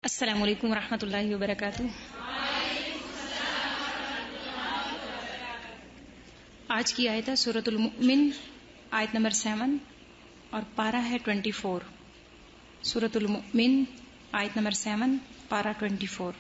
अस्सलामु अलैकुम रहमतुल्लाहि व बरकातुहू। आज की आयत है सूरतुल मुमिन, आयत नंबर 7 और पारा है 24। सूरतुल मुमिन, आयत नंबर 7, पारा 24।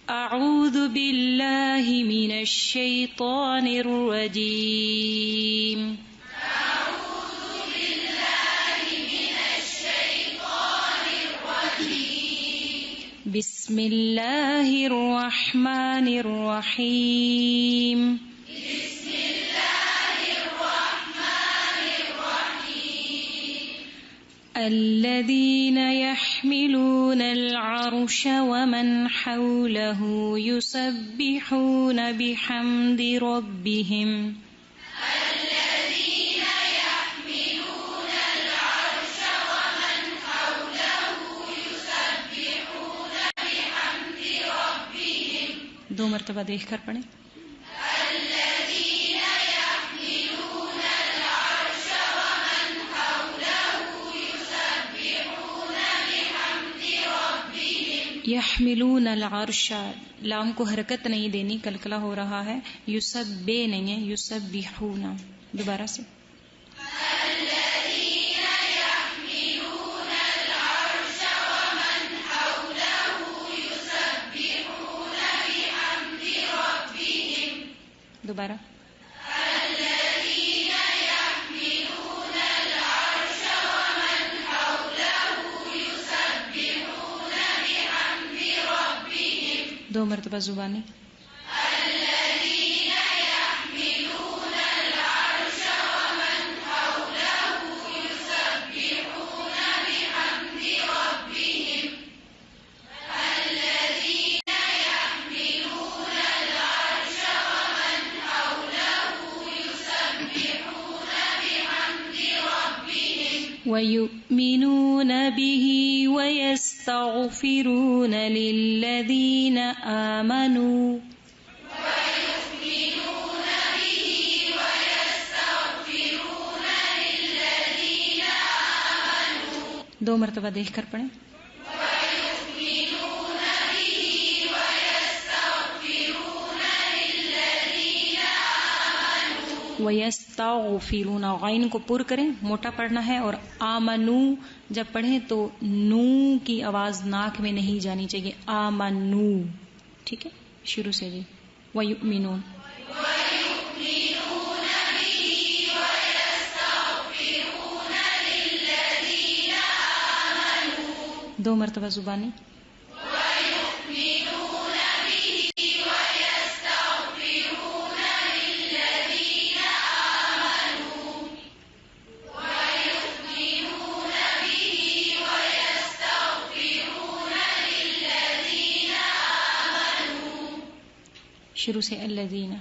अऊज़ु बिल्लाहि मिनश शैतानिर रजीम। बिस्मिल्लाहिर रहमानिर रहीम। अल्लज़ीना यहमिलूनल अर्श वमन हौलहु युसब्बिहूना बिहम्दि रब्बिहिम। दो मर्तबा देखकर पढ़ें। यहमिलूनल अर्श, लाम को हरकत नहीं देनी, कलकला हो रहा है। युसब्बे नहीं है, युसब्बिहूना। दोबारा से। दोबारा। दो मर्तबा जुबानी। वयुमिनून बिही वयस्तगफिरून लिल्लज़ीन आमनू। दो मर्तबा देखकर पढ़ें। वयस्तगफिरून, गैन को पुर करें, मोटा पढ़ना है। और आमनू जब पढ़ें तो नू की आवाज नाक में नहीं जानी चाहिए। आमनू, ठीक है। शुरू से जी। वयुमिनून। दो मर्तबा जुबानी। शुरू से अल्लज़ीना।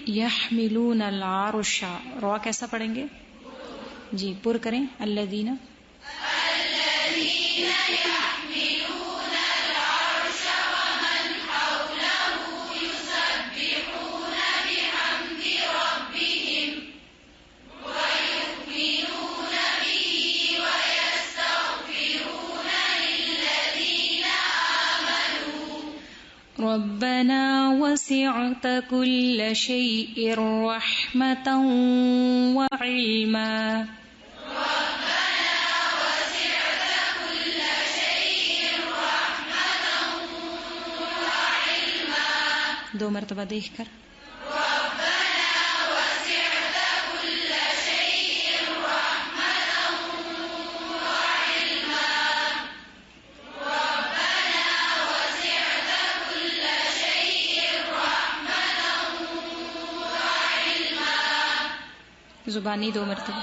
यहमिलूनल अर्श, रा कैसा पढ़ेंगे जी? पुर करें। अल्लज़ीना। रब्बना वसिअत कुल्ल शैइन रहमतन व इल्मा। दो मर्तबा देखकर। जुबानी दो मर्तबा।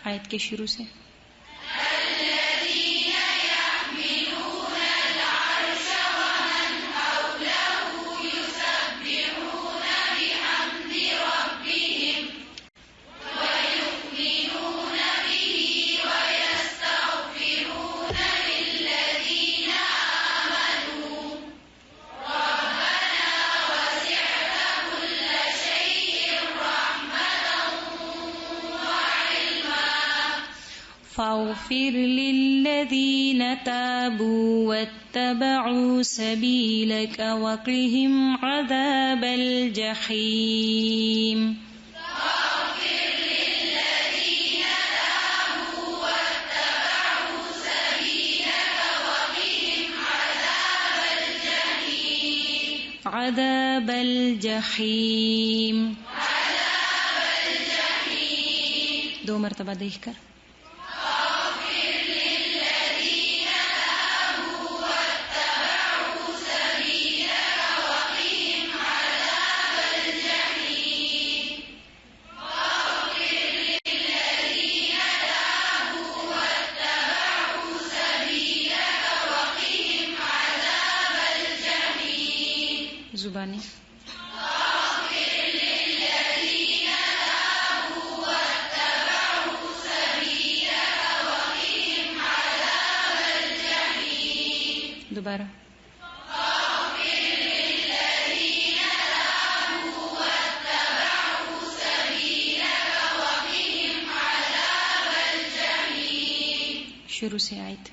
आयत के शुरू से। فاغفر للذين تابوا واتبعوا سبيلك وقهم عذاب الجحيم. عذاب الجحيم. दो मरतबा देखकर जुबानी दोबारा शुरू से आयत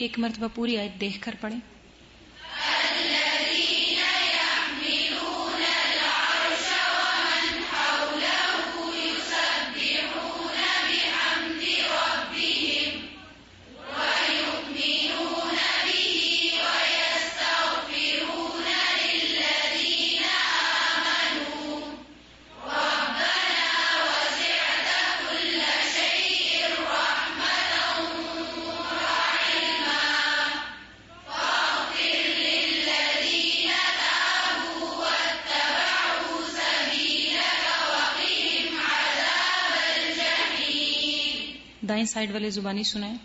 एक मरतबा पूरी आयत देखकर पढ़ें। दाएं साइड वाले जुबानी सुनाए।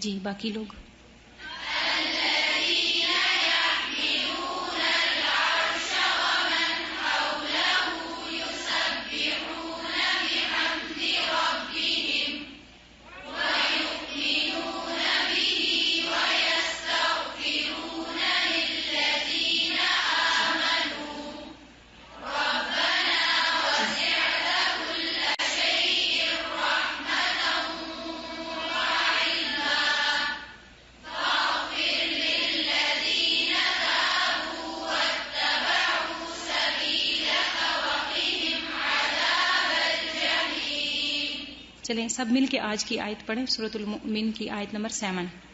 जी बाकी लोग चलें सब मिल के आज की आयत पढ़ें। सूरतुल मुमिन की आयत नंबर 7।